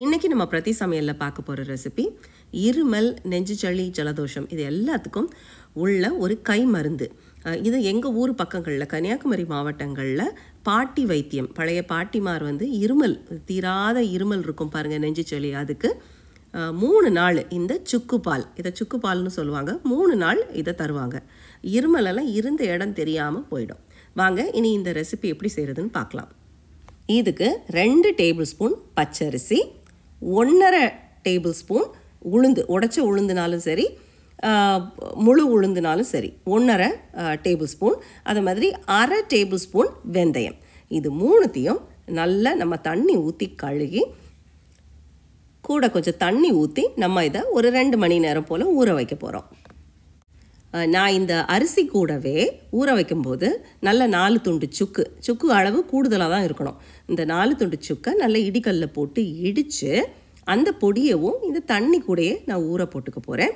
இன்றைக்கி நம்ம பிரதி சமையலில் பார்க்க போகிற ரெசிபி இருமல், நெஞ்சு சளி, ஜலதோஷம் இது எல்லாத்துக்கும் உள்ள ஒரு கை மருந்து. இது எங்கள் ஊர் பக்கங்களில் கன்னியாகுமரி மாவட்டங்களில் பாட்டி வைத்தியம், பழைய பாட்டிமார் இருமல் தீராத இருமல் இருக்கும் பாருங்கள், நெஞ்சு சளி, அதுக்கு 3 நாள் இந்த சுக்குப்பால், இதை சுக்குப்பால்னு சொல்லுவாங்க, 3 நாள் இதை தருவாங்க. இருமலெல்லாம் இருந்த இடம் தெரியாமல் போயிடும். வாங்க இனி இந்த ரெசிபி எப்படி செய்கிறதுன்னு பார்க்கலாம். இதுக்கு 2 டேபிள் ஸ்பூன் பச்சரிசி, 1.5 டேபிள் ஸ்பூன் உளுந்து, உடைச்ச உளுந்துனாலும் சரி, முழு உளுந்துனாலும் சரி, 1.5 டேபிள் ஸ்பூன், அது மாதிரி 1/2 டேபிள் ஸ்பூன் வெந்தயம். இது 3த்தையும் நல்லா நம்ம தண்ணி ஊற்றி கழுகி, கூட கொஞ்சம் தண்ணி ஊற்றி நம்ம இதை ஒரு 2 மணி நேரம் போல் ஊற வைக்க போகிறோம். நான் இந்த அரிசி கூடவே ஊற வைக்கும்போது நல்ல 4 துண்டு சுக்கு அளவு கூடுதலாக தான் இருக்கணும். இந்த 4 துண்டு சுக்கை நல்ல இடிக்கல்ல போட்டு இடித்து அந்த பொடியவும் இந்த தண்ணி கூடயே நான் ஊற போட்டுக்க போகிறேன்.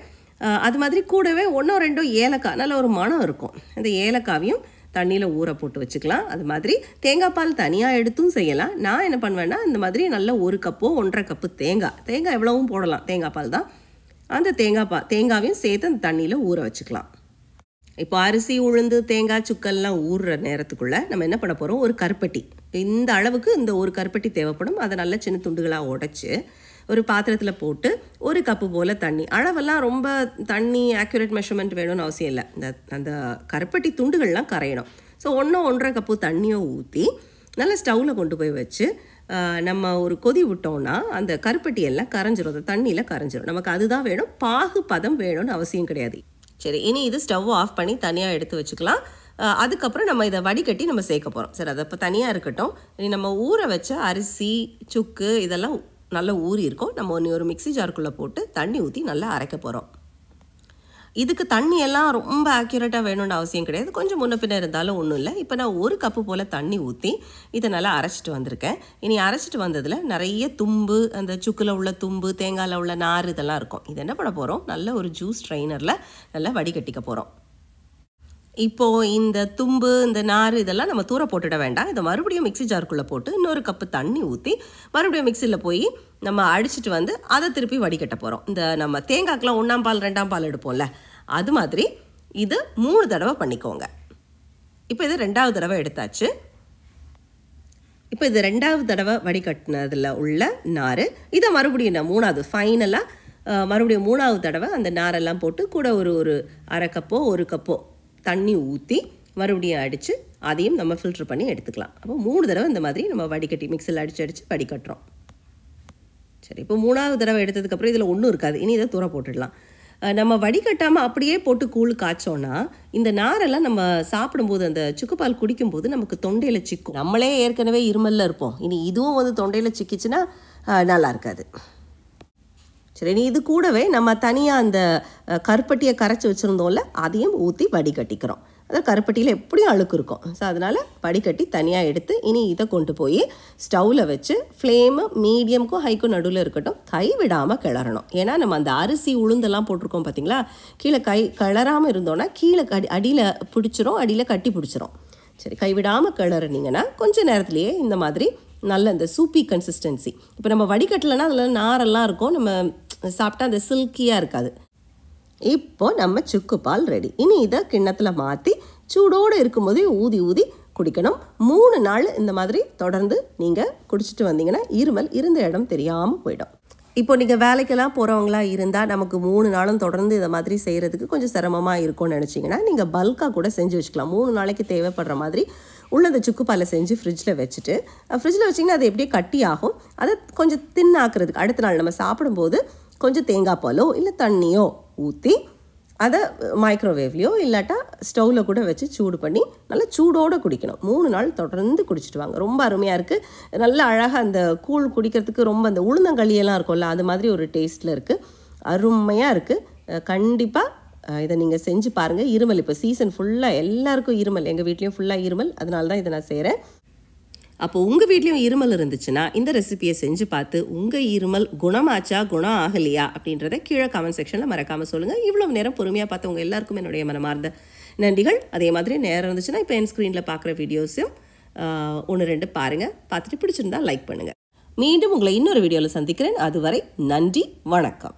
அது மாதிரி கூடவே 1-2 ஏலக்காய், நல்ல ஒரு மணம் இருக்கும், அந்த ஏலக்காவையும் தண்ணியில் ஊற போட்டு வச்சுக்கலாம். அது மாதிரி தேங்காய் பால் தனியாக எடுத்தும் செய்யலாம். நான் என்ன பண்ணுவேன்னா, இந்த மாதிரி நல்ல 1 கப்போ 1.5 கப்பு தேங்காய் எவ்வளவும் போடலாம், தேங்காய் பால் தான், அந்த தேங்காவையும் சேர்த்து அந்த தண்ணியில் ஊற வச்சுக்கலாம். இப்போ அரிசி, உளுந்து, தேங்காய், சுக்கெல்லாம் ஊறுற நேரத்துக்குள்ளே நம்ம என்ன பண்ண போகிறோம், ஒரு கருப்பட்டி, இந்த அளவுக்கு இந்த ஒரு கருப்பட்டி தேவைப்படும். அதை நல்ல சின்ன துண்டுகளாக உடைச்சி ஒரு பாத்திரத்தில் போட்டு 1 கப்பு போல் தண்ணி, அளவெல்லாம் ரொம்ப தண்ணி ஆக்யூரேட் மெஷர்மெண்ட் வேணும்னு அவசியம் இல்லை, அந்த கருப்பட்டி துண்டுகள்லாம் கரையணும். ஸோ 1-1.5 கப்பு தண்ணியை ஊற்றி நல்லா ஸ்டவ்வில் கொண்டு போய் வச்சு நம்ம ஒரு கொதி விட்டோம்னா அந்த கருப்பட்டி எல்லாம் கரைஞ்சிரும், அந்த தண்ணியில் கரைஞ்சிரும். நமக்கு அதுதான் வேணும், பாகு பதம் வேணும்னு அவசியம் கிடையாது. சரி, இனி இது ஸ்டவ் ஆஃப் பண்ணி தனியாக எடுத்து வச்சுக்கலாம். அதுக்கப்புறம் நம்ம இதை வடிகட்டி நம்ம சேர்க்க போகிறோம். சரி, அதை இப்போ தனியாக இருக்கட்டும். இனி நம்ம ஊற வச்ச அரிசி, சுக்கு இதெல்லாம் நல்லா ஊறி இருக்கும். நம்ம ஒரு மிக்ஸி ஜாருக்குள்ளே போட்டு தண்ணி ஊற்றி நல்லா அரைக்க போகிறோம். இதுக்கு தண்ணியெல்லாம் ரொம்ப ஆக்யூரேட்டாக வேணும்னு அவசியம் கிடையாது, கொஞ்சம் முன்ன பின்ன இருந்தாலும் ஒன்றும் இல்லை. இப்போ நான் 1 கப்பு போல் தண்ணி ஊற்றி இதை நல்லா அரைச்சிட்டு வந்திருக்கேன். இனி அரைச்சிட்டு வந்ததில் நிறைய தும்பு, அந்த சுக்கில் உள்ள தும்பு, தேங்காயில் உள்ள நார் இதெல்லாம் இருக்கும். இது என்ன பண்ண போகிறோம், நல்ல ஒரு ஜூஸ் ஸ்ட்ரைனரில் நல்லா வடிகட்டிக்க போகிறோம். இப்போது இந்த தும்பு, இந்த நார் இதெல்லாம் நம்ம தூர போட்டுட வேண்டாம். இதை மறுபடியும் மிக்ஸி ஜாருக்குள்ளே போட்டு 1 கப்பு தண்ணி ஊற்றி மறுபடியும் மிக்சியில் போய் நம்ம அடிச்சுட்டு வந்து அதை திருப்பி வடிகட்ட போகிறோம். இந்த நம்ம தேங்காய்க்கெலாம் 1ஆம் பால் 2ஆம் பால் எடுப்போம்ல, அது மாதிரி இது 3 தடவை பண்ணிக்கோங்க. இப்போ இது 2வது தடவை எடுத்தாச்சு. இப்போ இது 2வது தடவை வடிகட்டினதில் உள்ள நார், இதை மறுபடியும் நான் 3வது ஃபைனலாக மறுபடியும் 3வது தடவை அந்த நாரெல்லாம் போட்டு கூட ஒரு 1/2 கப்போ 1 கப்போ தண்ணி ஊற்றி மறுபடியும் அடித்து அதையும் நம்ம ஃபில்ட்ரு பண்ணி எடுத்துக்கலாம். அப்போ 3 தடவை இந்த மாதிரி நம்ம வடிகட்டி மிக்சியில் அடித்து வடிகட்டுறோம். சரி, இப்போ 3வது தடவை எடுத்ததுக்கப்புறம் இதில் ஒன்றும் இருக்காது, இனி இதை தூர போட்டுடலாம். நம்ம வடிகட்டாமல் அப்படியே போட்டு கூழ் காய்ச்சோன்னா இந்த நாரெல்லாம் நம்ம சாப்பிடும்போது, அந்த சுக்குப்பால் குடிக்கும்போது நமக்கு தொண்டையில் சிக்கும். நம்மளே ஏற்கனவே இருமலில் இருப்போம், இனி இதுவும் தொண்டையில் சிக்கிச்சுன்னா நல்லா இருக்காது. சரி, இது கூடவே நம்ம தனியாக அந்த கருப்பட்டியை கரைச்சி வச்சுருந்தோம்ல, அதையும் ஊற்றி வடிகட்டிக்கிறோம். அதாவது கருப்பட்டியில் எப்படியும் அழுக்கு இருக்கும். ஸோ அதனால் வடிகட்டி தனியாக எடுத்து இனி இதை கொண்டு போய் ஸ்டவ்வில் வச்சு ஃப்ளேமு மீடியமுக்கும் ஹைக்கும் நடுவில் இருக்கட்டும், கை விடாமல் கிளறணும். ஏன்னா நம்ம அந்த அரிசி உளுந்தெல்லாம் போட்டிருக்கோம் பார்த்தீங்களா, கீழே கிளறாமல் இருந்தோன்னா கீழே அடியில் பிடிச்சிரும், அடியில் கட்டி பிடிச்சிரும். சரி, கைவிடாமல் கிளறினீங்கன்னா கொஞ்சம் நேரத்துலேயே இந்த மாதிரி நல்ல இந்த சூப்பி கன்சிஸ்டன்சி. இப்போ நம்ம வடிகட்டலைன்னா அதில் நாரெல்லாம் இருக்கும், நம்ம சாப்பிட்டா அந்த சில்கியாக இருக்காது. இப்போ நம்ம சுக்குப்பால் ரெடி. இனி இதை கிண்ணத்தில் மாற்றி சூடோடு இருக்கும்போது ஊதி ஊதி குடிக்கணும். 3 நாள் இந்த மாதிரி தொடர்ந்து நீங்கள் குடிச்சிட்டு வந்தீங்கன்னா இருமல் இருந்த இடம் தெரியாமல் போயிடும். இப்போ நீங்கள் வேலைக்கெல்லாம் போகிறவங்களா இருந்தால் நமக்கு 3 நாளும் தொடர்ந்து இதை மாதிரி செய்கிறதுக்கு கொஞ்சம் சிரமமாக இருக்கும்னு நினச்சிங்கன்னா நீங்கள் பல்காக கூட செஞ்சு வச்சுக்கலாம். 3 நாளைக்கு தேவைப்படுற மாதிரி உள்ள அந்த சுக்குப்பாலை செஞ்சு ஃப்ரிட்ஜில் வச்சுட்டு, ஃப்ரிட்ஜில் வச்சிங்கன்னா அது எப்படியே கட்டி ஆகும். அதை கொஞ்சம் தின்னாக்குறதுக்கு அடுத்த நாள் நம்ம சாப்பிடும்போது கொஞ்சம் தேங்காய் பாலோ இல்லை தண்ணியோ ஊற்றி அதை மைக்ரோவேவ்லையோ இல்லாட்டா ஸ்டவ்வில் கூட வச்சு சூடு பண்ணி நல்லா சூடோடு குடிக்கணும். 3 நாள் தொடர்ந்து குடிச்சிட்டு வாங்க, ரொம்ப அருமையாக இருக்குது. நல்லா அழகாக அந்த கூழ் குடிக்கிறதுக்கு ரொம்ப அந்த உளுந்தங்களியெல்லாம் இருக்கும்ல, அது மாதிரி ஒரு டேஸ்ட்டில் இருக்குது, அருமையாக இருக்குது. கண்டிப்பாக இதை நீங்கள் செஞ்சு பாருங்கள். இருமல் இப்போ சீசன் ஃபுல்லாக எல்லாருக்கும் இருமல், எங்கள் வீட்லேயும் ஃபுல்லாக இருமல், அதனால தான் இதை நான் செய்கிறேன். அப்போ உங்கள் வீட்லேயும் இருமல் இருந்துச்சுன்னா இந்த ரெசிபியை செஞ்சு பார்த்து உங்கள் இருமல் குணமாச்சா, குணம் ஆகலையா அப்படின்றத கீழே கமெண்ட் செக்ஷனில் மறக்காமல் சொல்லுங்கள். இவ்வளோ நேரம் பொறுமையாக பார்த்தவங்க எல்லாருக்கும் என்னுடைய மனமார்ந்த நன்றிகள். அதே மாதிரி நேரம் இருந்துச்சுன்னா இப்போ என் ஸ்க்ரீனில் பார்க்குற வீடியோஸையும் 1-2 பாருங்கள், பார்த்துட்டு பிடிச்சிருந்தா லைக் பண்ணுங்கள். மீண்டும் உங்களை இன்னொரு வீடியோவில் சந்திக்கிறேன். அதுவரை நன்றி, வணக்கம்.